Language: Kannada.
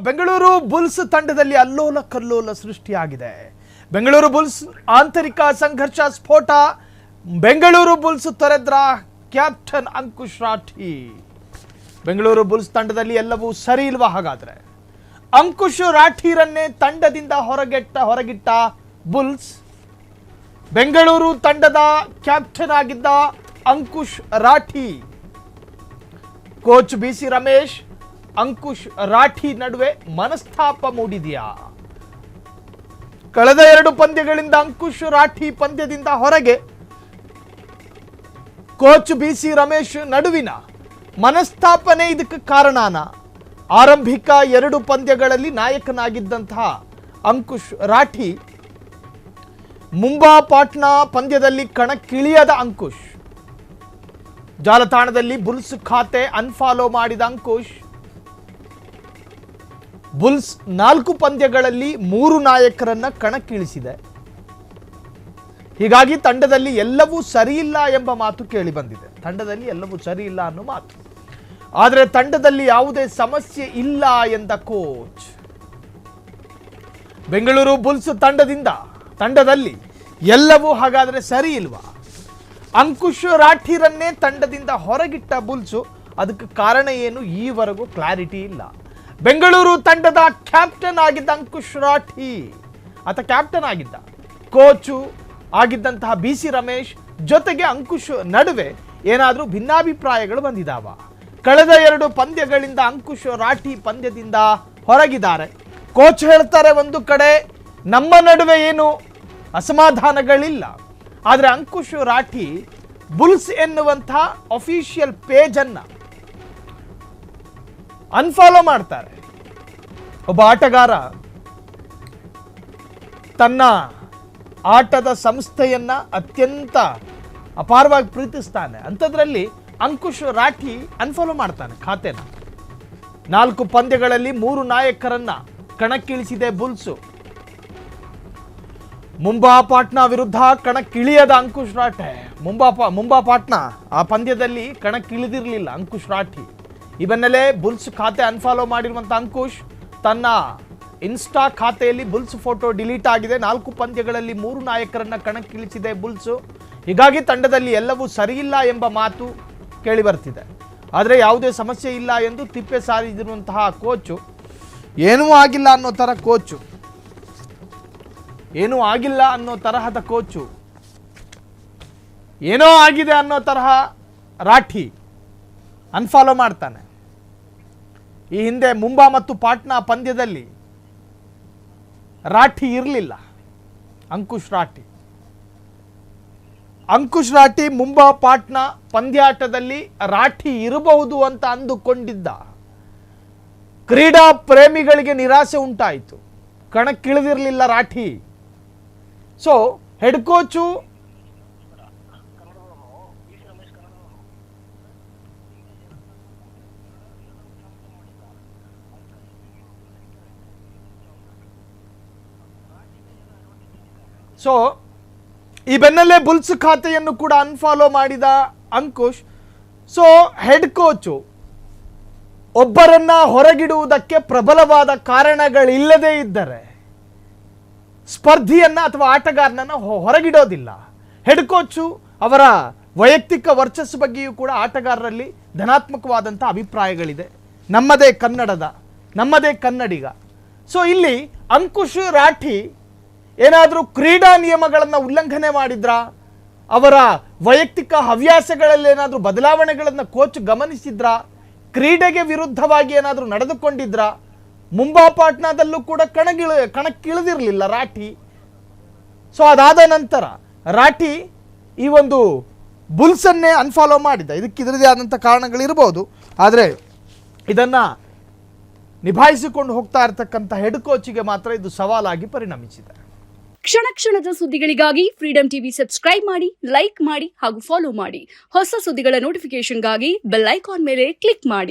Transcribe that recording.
ಬೆಂಗಳೂರು ಬುಲ್ಸ್ ತಂಡದಲ್ಲಿ ಅಲ್ಲೋಲ ಕಲ್ಲೋಲ ಸೃಷ್ಟಿಯಾಗಿದೆ. ಬೆಂಗಳೂರು ಬುಲ್ಸ್ ಆಂತರಿಕ ಸಂಘರ್ಷ ಸ್ಫೋಟ. ಬೆಂಗಳೂರು ಬುಲ್ಸ್ ತೊರೆದ್ರ ಕ್ಯಾಪ್ಟನ್ ಅಂಕುಶ್ ರಾಠಿ. ಬೆಂಗಳೂರು ಬುಲ್ಸ್ ತಂಡದಲ್ಲಿ ಎಲ್ಲವೂ ಸರಿ ಇಲ್ವಾ? ಹಾಗಾದ್ರೆ ಅಂಕುಶ್ ರಾಠಿರನ್ನೇ ತಂಡದಿಂದ ಹೊರಗಿಟ್ಟ ಬುಲ್ಸ್. ಬೆಂಗಳೂರು ತಂಡದ ಕ್ಯಾಪ್ಟನ್ ಆಗಿದ್ದ ಅಂಕುಶ್ ರಾಠಿ, ಕೋಚ್ ಬಿಸಿ ರಮೇಶ್, ಅಂಕುಶ್ ರಾಠಿ ನಡುವೆ ಮನಸ್ತಾಪ ಮೂಡಿದೆಯಾ? ಕಳೆದ 2 ಪಂದ್ಯಗಳಿಂದ ಅಂಕುಶ್ ರಾಠಿ ಪಂದ್ಯದಿಂದ ಹೊರಗೆ. ಕೋಚ್ ಬಿಸಿ ರಮೇಶ್ ನಡುವಿನ ಮನಸ್ತಾಪನೆ ಇದಕ್ಕೆ ಕಾರಣನ? ಆರಂಭಿಕ 2 ಪಂದ್ಯಗಳಲ್ಲಿ ನಾಯಕನಾಗಿದ್ದಂತಹ ಅಂಕುಶ್ ರಾಠಿ ಮುಂಬಾ ಪಾಟ್ನಾ ಪಂದ್ಯದಲ್ಲಿ ಕಣಕ್ಕಿಳಿಯದ ಅಂಕುಶ್, ಜಾಲತಾಣದಲ್ಲಿ ಬುಲ್ಸ್ ಖಾತೆ ಅನ್ಫಾಲೋ ಮಾಡಿದ ಅಂಕುಶ್, ಬುಲ್ಸ್ 4 ಪಂದ್ಯಗಳಲ್ಲಿ 3 ನಾಯಕರನ್ನ ಕಣಕ್ಕಿಳಿಸಿದೆ. ಹೀಗಾಗಿ ತಂಡದಲ್ಲಿ ಎಲ್ಲವೂ ಸರಿಯಿಲ್ಲ ಎಂಬ ಮಾತು ಕೇಳಿ ಬಂದಿದೆ. ತಂಡದಲ್ಲಿ ಎಲ್ಲವೂ ಸರಿ ಇಲ್ಲ ಅನ್ನೋ ಮಾತು. ಆದರೆ ತಂಡದಲ್ಲಿ ಯಾವುದೇ ಸಮಸ್ಯೆ ಇಲ್ಲ ಎಂದ ಕೋಚ್. ಬೆಂಗಳೂರು ಬುಲ್ಸ್ ತಂಡದಲ್ಲಿ ಎಲ್ಲವೂ ಹಾಗಾದ್ರೆ ಸರಿ ಇಲ್ವಾ? ಅಂಕುಶ್ ರಾಠಿರನ್ನೇ ತಂಡದಿಂದ ಹೊರಗಿಟ್ಟ ಬುಲ್ಸು. ಅದಕ್ಕೆ ಕಾರಣ ಏನು ಈವರೆಗೂ ಕ್ಲಾರಿಟಿ ಇಲ್ಲ. ಬೆಂಗಳೂರು ತಂಡದ ಕ್ಯಾಪ್ಟನ್ ಆಗಿದ್ದ ಅಂಕುಶ್ ರಾಠಿ, ಆತ ಕ್ಯಾಪ್ಟನ್ ಆಗಿದ್ದ, ಕೋಚು ಆಗಿದ್ದಂತಹ ಬಿಸಿ ರಮೇಶ್ ಜೊತೆಗೆ ಅಂಕುಶ್ ನಡುವೆ ಏನಾದರೂ ಭಿನ್ನಾಭಿಪ್ರಾಯಗಳು ಬಂದಿದ್ದಾವ? ಕಳೆದ 2 ಪಂದ್ಯಗಳಿಂದ ಅಂಕುಶ್ ರಾಠಿ ಪಂದ್ಯದಿಂದ ಹೊರಗಿದ್ದಾರೆ. ಕೋಚ್ ಹೇಳ್ತಾರೆ ಒಂದು ಕಡೆ ನಮ್ಮ ನಡುವೆ ಏನು ಅಸಮಾಧಾನಗಳಿಲ್ಲ, ಆದರೆ ಅಂಕುಶ್ ರಾಠಿ ಬುಲ್ಸ್ ಎನ್ನುವಂಥ ಅಫಿಷಿಯಲ್ ಪೇಜ್ ಅನ್ನ ಅನ್ಫಾಲೋ ಮಾಡ್ತಾರೆ. ಒಬ್ಬ ಆಟಗಾರ ತನ್ನ ಆಟದ ಸಂಸ್ಥೆಯನ್ನ ಅತ್ಯಂತ ಅಪಾರವಾಗಿ ಪ್ರೀತಿಸ್ತಾನೆ. ಅಂಥದ್ರಲ್ಲಿ ಅಂಕುಶ್ ರಾಠಿ ಅನ್ಫಾಲೋ ಮಾಡ್ತಾನೆ ಖಾತೆನ. 4 ಪಂದ್ಯಗಳಲ್ಲಿ 3 ನಾಯಕರನ್ನ ಕಣಕ್ಕಿಳಿಸಿದೆ ಬುಲ್ಸು. ಮುಂಬಾ ಪಾಟ್ನಾ ವಿರುದ್ಧ ಕಣಕ್ಕಿಳಿಯದ ಅಂಕುಶ್ ರಾಠಿ. ಮುಂಬಾ ಪಾಟ್ನಾ ಆ ಪಂದ್ಯದಲ್ಲಿ ಕಣಕ್ಕಿಳಿದಿರಲಿಲ್ಲ ಅಂಕುಶ್ ರಾಠಿ. ಈ ಬೆನ್ನಲ್ಲೇ ಬುಲ್ಸ್ ಖಾತೆ ಅನ್ಫಾಲೋ ಮಾಡಿರುವಂಥ ಅಂಕುಶ್ ತನ್ನ ಇನ್ಸ್ಟಾ ಖಾತೆಯಲ್ಲಿ ಬುಲ್ಸ್ ಫೋಟೋ ಡಿಲೀಟ್ ಆಗಿದೆ. 4 ಪಂದ್ಯಗಳಲ್ಲಿ 3 ನಾಯಕರನ್ನ ಕಣಕ್ಕಿಳಿಸಿದೆ ಬುಲ್ಸು. ಹೀಗಾಗಿ ತಂಡದಲ್ಲಿ ಎಲ್ಲವೂ ಸರಿಯಿಲ್ಲ ಎಂಬ ಮಾತು ಕೇಳಿ ಬರ್ತಿದೆ. ಆದರೆ ಯಾವುದೇ ಸಮಸ್ಯೆ ಇಲ್ಲ ಎಂದು ತಿಪ್ಪೆ ಸಾರಿದಿರುವಂತಹ ಕೋಚು, ಏನೂ ಆಗಿಲ್ಲ ಅನ್ನೋ ಥರ ಕೋಚು, ಏನೂ ಆಗಿಲ್ಲ ಅನ್ನೋ ತರಹದ ಕೋಚು, ಏನೋ ಆಗಿದೆ ಅನ್ನೋ ತರಹ ರಾಠಿ ಅನ್ಫಾಲೋ ಮಾಡ್ತಾನೆ. ಈ ಹಿಂದೆ ಮುಂಬಾ ಮತ್ತು ಪಾಟ್ನಾ ಪಂದ್ಯದಲ್ಲಿ ರಾಠಿ ಇರಲಿಲ್ಲ. ಅಂಕುಶ್ ರಾಠಿ ಮುಂಬಾ ಪಾಟ್ನಾ ಪಂದ್ಯಾಟದಲ್ಲಿ ರಾಠಿ ಇರಬಹುದು ಅಂತ ಅಂದುಕೊಂಡಿದ್ದ. ಕ್ರೀಡಾ ಪ್ರೇಮಿಗಳಿಗೆ ನಿರಾಸೆ ಉಂಟಾಯಿತು. ಕಣಕ್ಕಿಳಿದಿರಲಿಲ್ಲ ರಾಠಿ. ಸೊ ಹೆಡ್ ಕೋಚು ಈ ಬೆನ್ನಲ್ಲೇ ಬುಲ್ಸ್ ಖಾತೆಯನ್ನು ಕೂಡ ಅನ್ಫಾಲೋ ಮಾಡಿದ ಅಂಕುಶ್. ಸೊ ಹೆಡ್ ಕೋಚು ಒಬ್ಬರನ್ನ ಹೊರಗಿಡುವುದಕ್ಕೆ ಪ್ರಬಲವಾದ ಕಾರಣಗಳಿಲ್ಲದೇ ಇದ್ದರೆ ಸ್ಪರ್ಧಿಯನ್ನ ಅಥವಾ ಆಟಗಾರನನ್ನ ಹೊರಗಿಡೋದಿಲ್ಲ. ಹೆಡ್ ಕೋಚು ಅವರ ವೈಯಕ್ತಿಕ ವರ್ಚಸ್ಸು ಬಗ್ಗೆಯೂ ಕೂಡ ಆಟಗಾರರಲ್ಲಿ ಧನಾತ್ಮಕವಾದಂಥ ಅಭಿಪ್ರಾಯಗಳಿದೆ. ನಮ್ಮದೇ ಕನ್ನಡಿಗ. ಸೊ ಇಲ್ಲಿ ಅಂಕುಶ್ ರಾಠಿ ಏನಾದರೂ ಕ್ರೀಡಾ ನಿಯಮಗಳನ್ನು ಉಲ್ಲಂಘನೆ ಮಾಡಿದ್ರ? ಅವರ ವೈಯಕ್ತಿಕ ಹವ್ಯಾಸಗಳಲ್ಲಿ ಏನಾದರೂ ಬದಲಾವಣೆಗಳನ್ನು ಕೋಚ್ ಗಮನಿಸಿದ್ರ? ಕ್ರೀಡೆಗೆ ವಿರುದ್ಧವಾಗಿ ಏನಾದರೂ ನಡೆದುಕೊಂಡಿದ್ರ? ಮುಂಬಾ ಪಾಟ್ನಾದಲ್ಲೂ ಕೂಡ ಕಣಕ್ಕಿಳಿದಿರಲಿಲ್ಲ ರಾಠಿ. ಸೊ ಅದಾದ ನಂತರ ರಾಠಿ ಈ ಒಂದು ಬುಲ್ಸನ್ನೇ ಅನ್ಫಾಲೋ ಮಾಡಿದ. ಇದಕ್ಕೆ ಇದರದೇ ಆದಂಥ ಕಾರಣಗಳಿರ್ಬೋದು. ಆದರೆ ಇದನ್ನು ನಿಭಾಯಿಸಿಕೊಂಡು ಹೋಗ್ತಾ ಇರತಕ್ಕಂಥ ಹೆಡ್ ಕೋಚಿಗೆ ಮಾತ್ರ ಇದು ಸವಾಲಾಗಿ ಪರಿಣಮಿಸಿದೆ. ಕ್ಷಣ ಕ್ಷಣದ ಸುದ್ದಿಗಳಿಗಾಗಿ ಫ್ರೀಡಂ ಟಿವಿ ಸಬ್ಸ್ಕ್ರೈಬ್ ಮಾಡಿ, ಲೈಕ್ ಮಾಡಿ ಹಾಗೂ ಫಾಲೋ ಮಾಡಿ. ಹೊಸ ಸುದ್ದಿಗಳ ನೋಟಿಫಿಕೇಶನ್ಗಾಗಿ ಬೆಲ್ ಐಕಾನ್ ಮೇಲೆ ಕ್ಲಿಕ್ ಮಾಡಿ.